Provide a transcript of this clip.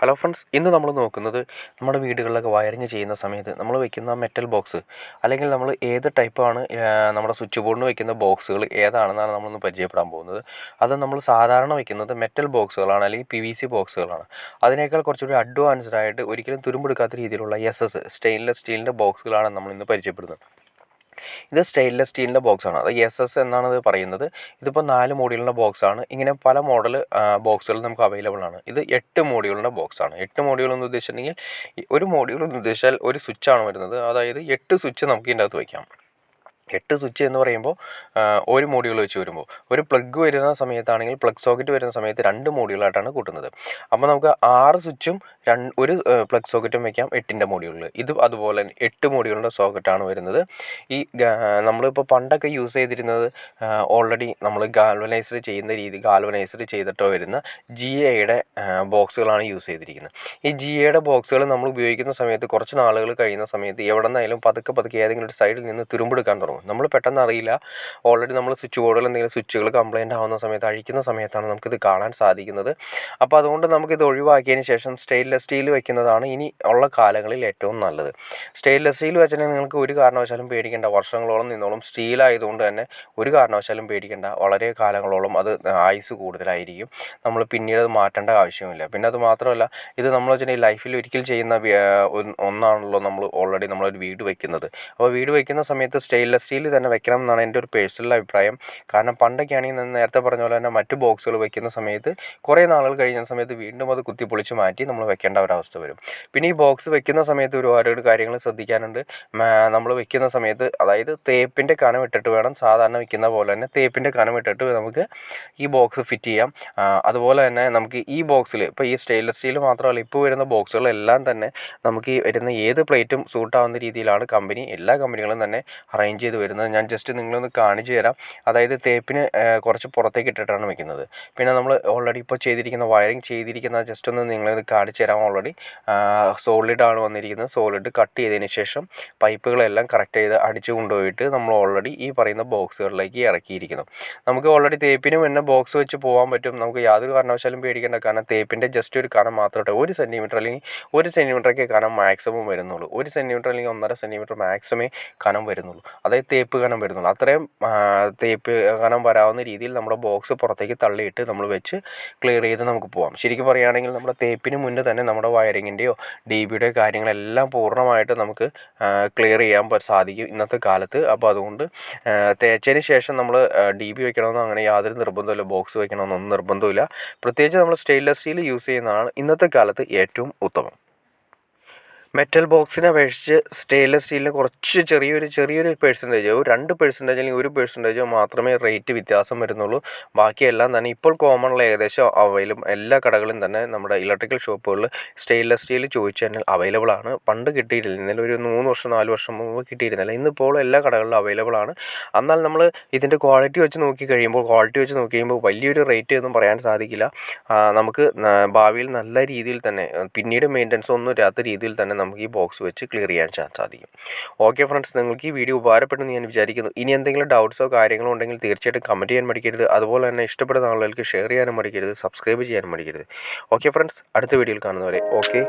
Hello friends, ഇന്ന് നമ്മൾ നോക്കുന്നത് നമ്മുടെ വീടുകളിലൊക്കെ വയറിങ് ചെയ്യുന്ന സമയത്ത് നമ്മൾ വെക്കുന്ന മെറ്റൽ ബോക്സ് അല്ലെങ്കിൽ നമ്മൾ ഏത് ടൈപ്പാണ് നമ്മുടെ സ്വിച്ച് ബോർഡിന് വെക്കുന്ന ബോക്സുകൾ ഏതാണെന്നാണ് നമ്മളൊന്ന് പരിചയപ്പെടാൻ പോകുന്നത്. അത് നമ്മൾ സാധാരണ വെക്കുന്നത് മെറ്റൽ ബോക്സുകളാണ്, അല്ലെങ്കിൽ PVC ബോക്സുകളാണ്. അതിനേക്കാൾ കുറച്ചുകൂടി അഡ്വാൻസ്ഡ് ആയിട്ട് ഒരിക്കലും തുരുമ്പെടുക്കാത്ത രീതിയിലുള്ള സ്റ്റെയിൻലെസ് സ്റ്റീലിൻ്റെ ബോക്സുകളാണ് നമ്മൾ ഇന്ന് പരിചയപ്പെടുന്നത്. ഇത് സ്റ്റെയിൻലെസ് സ്റ്റീലിൻ്റെ ബോക്സാണ്. അത് SS എന്നാണ് ഇത് പറയുന്നത്. ഇതിപ്പോൾ 4 മോഡ്യൂളിൻ്റെ ബോക്സാണ്. ഇങ്ങനെ പല മോഡൽ ബോക്സുകൾ നമുക്ക് അവൈലബിൾ ആണ്. ഇത് 8 മോഡ്യൂളിൻ്റെ ബോക്സാണ്. 8 മോഡ്യൂൾ എന്ന് ഉദ്ദേശിച്ചിട്ടുണ്ടെങ്കിൽ ഒരു മോഡ്യൂൾ എന്ന് ഉദ്ദേശിച്ചാൽ ഒരു സ്വിച്ചാണ് വരുന്നത്. അതായത് 8 സ്വിച്ച് നമുക്ക് ഇതിൻ്റെ അകത്ത് വയ്ക്കാം. 8 സ്വിച്ച് എന്ന് പറയുമ്പോൾ ഒരു മോഡ്യൂൾ വെച്ച് വരുമ്പോൾ ഒരു പ്ലഗ് വരുന്ന സമയത്താണെങ്കിൽ പ്ലഗ് സോക്കറ്റ് വരുന്ന സമയത്ത് 2 മോഡ്യൂളായിട്ടാണ് കൂട്ടുന്നത്. അപ്പോൾ നമുക്ക് 6 സ്വിച്ചും ഒരു പ്ലഗ് സോക്കറ്റും വയ്ക്കാം 8ൻ്റെ മോഡ്യൂളിൽ. ഇത് അതുപോലെ 8 മോഡ്യൂളിൻ്റെ സോക്കറ്റാണ് വരുന്നത്. ഈ നമ്മളിപ്പോൾ പണ്ടൊക്കെ യൂസ് ചെയ്തിരുന്നത് ഓൾറെഡി നമ്മൾ ഗാൽവനൈസ്ഡ് ചെയ്തിട്ടോ വരുന്ന GAയുടെ ബോക്സുകളാണ് യൂസ് ചെയ്തിരിക്കുന്നത്. ഈ GAയുടെ ബോക്സുകൾ നമ്മൾ ഉപയോഗിക്കുന്ന സമയത്ത് കുറച്ച് നാളുകൾ കഴിയുന്ന സമയത്ത് എവിടെ നിന്നായാലും പതുക്കെ ഏതെങ്കിലും ഒരു സൈഡിൽ നിന്ന് തുരുമ്പെടുക്കാൻ തുടങ്ങും. നമ്മൾ പെട്ടെന്ന് അറിയില്ല. ഓൾറെഡി നമ്മൾ സ്വിച്ച് ബോർഡിൽ എന്തെങ്കിലും സ്വിച്ചുകൾ കംപ്ലൈൻ്റ് ആവുന്ന സമയത്ത്, അഴിക്കുന്ന സമയത്താണ് നമുക്കിത് കാണാൻ സാധിക്കുന്നത്. അപ്പോൾ അതുകൊണ്ട് നമുക്കിത് ഒഴിവാക്കിയതിന് ശേഷം സ്റ്റെയിൻലെസ് സ്റ്റീൽ വെക്കുന്നതാണ് ഇനി ഉള്ള കാലങ്ങളിൽ ഏറ്റവും നല്ലത്. സ്റ്റെയിൻലെസ് സ്റ്റീൽ വെച്ചിട്ടുണ്ടെങ്കിൽ നിങ്ങൾക്ക് ഒരു കാരണവശാലും പേടിക്കേണ്ട, വർഷങ്ങളോളം നിന്നോളും. സ്റ്റീലായതുകൊണ്ട് തന്നെ ഒരു കാരണവശാലും പേടിക്കേണ്ട, വളരെ കാലങ്ങളോളം അത് ആയുസ് കൂടുതലായിരിക്കും. നമ്മൾ പിന്നീട് അത് മാറ്റേണ്ട ആവശ്യമില്ല. പിന്നെ അത് മാത്രമല്ല, ഇത് നമ്മൾ വെച്ചിട്ടുണ്ടെങ്കിൽ ലൈഫിൽ ഒരിക്കൽ ചെയ്യുന്ന ഒന്നാണല്ലോ നമ്മൾ ഓൾറെഡി നമ്മളൊരു വീട് വയ്ക്കുന്നത്. അപ്പോൾ വീട് വയ്ക്കുന്ന സമയത്ത് സ്റ്റെയിൻലെസ് സ്റ്റീൽ തന്നെ വെക്കണം എന്നാണ് എൻ്റെ ഒരു പേഴ്സണൽ അഭിപ്രായം. കാരണം പണ്ടൊക്കെയാണെങ്കിൽ ഞാൻ നേരത്തെ പറഞ്ഞ പോലെ തന്നെ മറ്റ് ബോക്സുകൾ വയ്ക്കുന്ന സമയത്ത് കുറേ നാളുകൾ കഴിയുന്ന സമയത്ത് വീണ്ടും അത് കുത്തിപ്പൊളിച്ച് മാറ്റി നമ്മൾ വെക്കേണ്ട ഒരവസ്ഥ വരും. പിന്നെ ഈ ബോക്സ് വെക്കുന്ന സമയത്ത് ഒരുപാട് കാര്യങ്ങൾ ശ്രദ്ധിക്കാനുണ്ട്. നമ്മൾ വെക്കുന്ന സമയത്ത് അതായത് തേപ്പിൻ്റെ കനം ഇട്ടിട്ട് വേണം, സാധാരണ വെക്കുന്ന പോലെ തന്നെ തേപ്പിൻ്റെ കനം ഇട്ടിട്ട് നമുക്ക് ഈ ബോക്സ് ഫിറ്റ് ചെയ്യാം. അതുപോലെ തന്നെ നമുക്ക് ഈ ബോക്സിൽ ഇപ്പോൾ ഈ സ്റ്റെയിൻലെസ് സ്റ്റീൽ മാത്രമല്ല, ഇപ്പോൾ വരുന്ന ബോക്സുകളെല്ലാം തന്നെ നമുക്ക് ഈ വരുന്ന ഏത് പ്ലേറ്റും സൂട്ടാവുന്ന രീതിയിലാണ് എല്ലാ കമ്പനികളും തന്നെ അറേഞ്ച് ചെയ്ത് വരുന്നത്. ഞാൻ ജസ്റ്റ് നിങ്ങളൊന്ന് കാണിച്ചു തരാം. അതായത് തേപ്പിന് കുറച്ച് പുറത്തേക്ക് ഇട്ടിട്ടാണ് വെക്കുന്നത്. പിന്നെ നമ്മൾ ഓൾറെഡി ഇപ്പോൾ വയറിങ് ചെയ്തിരിക്കുന്ന ജസ്റ്റ് ഒന്ന് നിങ്ങളത് കാണിച്ചു തരാം. ഓൾറെഡി സോളിഡാണ് വന്നിരിക്കുന്നത്. സോളിഡ് കട്ട് ചെയ്തതിന് ശേഷം പൈപ്പുകളെല്ലാം കറക്റ്റ് ചെയ്ത് അടിച്ചു കൊണ്ടുപോയിട്ട് നമ്മൾ ഓൾറെഡി ഈ പറയുന്ന ബോക്സുകളിലേക്ക് ഇറക്കിയിരിക്കുന്നു. നമുക്ക് ഓൾറെഡി തേപ്പിന് മുന്നേ ബോക്സ് വെച്ച് പോകാൻ പറ്റും. നമുക്ക് യാതൊരു കാരണവശാലും പേടിക്കേണ്ട. കാരണം തേപ്പിൻ്റെ ജസ്റ്റ് ഒരു കനം മാത്രമേ 1 സെൻറ്റിമീറ്റർ അല്ലെങ്കിൽ 1 സെൻറ്റിമീറ്ററൊക്കെ കനം മാക്സിമം വരുന്നുള്ളൂ. 1 സെൻറ്റിമീറ്റർ അല്ലെങ്കിൽ 1.5 സെൻറ്റിമീറ്റർ മാക്സിമം കനം വരുന്നുള്ളൂ. അതായത് തേപ്പ് കനം വരുന്നുള്ളൂ. അത്രയും തേപ്പ് കനം വരാവുന്ന രീതിയിൽ നമ്മുടെ ബോക്സ് പുറത്തേക്ക് തള്ളിയിട്ട് നമ്മൾ വെച്ച് ക്ലിയർ ചെയ്ത് നമുക്ക് പോകാം. ശരിക്കും പറയുകയാണെങ്കിൽ നമ്മുടെ തേപ്പിന് മുന്നേ തന്നെ നമ്മുടെ വയറിങ്ങിൻ്റെയോ DBയുടെയോ കാര്യങ്ങളെല്ലാം പൂർണ്ണമായിട്ട് നമുക്ക് ക്ലിയർ ചെയ്യാൻ സാധിക്കും ഇന്നത്തെ കാലത്ത്. അപ്പോൾ അതുകൊണ്ട് തേച്ചതിന് ശേഷം നമ്മൾ DB വെക്കണമെന്നോ അങ്ങനെ യാതൊരു നിർബന്ധമില്ല. ബോക്സ് വെക്കണമെന്നൊന്നും നിർബന്ധമില്ല. പ്രത്യേകിച്ച് നമ്മൾ സ്റ്റെയിൻലെസ് സ്റ്റീൽ യൂസ് ചെയ്യുന്നതാണ് ഇന്നത്തെ കാലത്ത് ഏറ്റവും ഉത്തമം. മെറ്റൽ ബോക്സിനെ അപേക്ഷിച്ച് സ്റ്റെയിൻലെസ് സ്റ്റീലിന് കുറച്ച് ചെറിയൊരു പെർസെൻറ്റേജ്, 2% അല്ലെങ്കിൽ 1% മാത്രമേ റേറ്റ് വ്യത്യാസം വരുന്നുള്ളൂ. ബാക്കിയെല്ലാം തന്നെ ഇപ്പോൾ കോമണുള്ള ഏകദേശം എല്ലാ കടകളിലും തന്നെ നമ്മുടെ ഇലക്ട്രിക്കൽ ഷോപ്പുകളിൽ സ്റ്റെയിൻലെസ് സ്റ്റീൽ ചോദിച്ചു കഴിഞ്ഞാൽ അവൈലബിൾ ആണ്. പണ്ട് കിട്ടിയിരുന്നില്ല. ഇന്നലെ ഒരു 3 വർഷം 4 വർഷം മുമ്പ് കിട്ടിയിരുന്നില്ല. ഇന്നിപ്പോൾ എല്ലാ കടകളിലും അവൈലബിൾ ആണ്. എന്നാൽ നമ്മൾ ഇതിൻ്റെ ക്വാളിറ്റി വെച്ച് നോക്കി കഴിയുമ്പോൾ വലിയൊരു റേറ്റ് ഒന്നും പറയാൻ സാധിക്കില്ല. നമുക്ക് ഭാവിയിൽ നല്ല രീതിയിൽ തന്നെ പിന്നീട് മെയിൻ്റനൻസ് ഒന്നും ഇല്ലാത്ത രീതിയിൽ തന്നെ നമുക്ക് ഈ ബോക്സ് വെച്ച് ക്ലിയർ ചെയ്യാൻ സാധിക്കും. ഓക്കെ ഫ്രണ്ട്സ്, നിങ്ങൾക്ക് ഈ വീഡിയോ ഉപകാരപ്പെട്ടെന്ന് ഞാൻ വിചാരിക്കുന്നു. ഇനി എന്തെങ്കിലും ഡൗട്ട്സോ കാര്യങ്ങളോ ഉണ്ടെങ്കിൽ തീർച്ചയായിട്ടും കമൻറ്റ് ചെയ്യാൻ മടിക്കരുത്. അതുപോലെ തന്നെ ഇഷ്ടപ്പെടുന്ന ആളുകൾക്ക് ഷെയർ ചെയ്യാനും മടിക്കരുത്, സബ്സ്ക്രൈബ് ചെയ്യാനും മടിക്കരുത്. ഓക്കെ ഫ്രണ്ട്സ്, അടുത്ത വീഡിയോയിൽ കാണുന്നവരെ ഓക്കെ.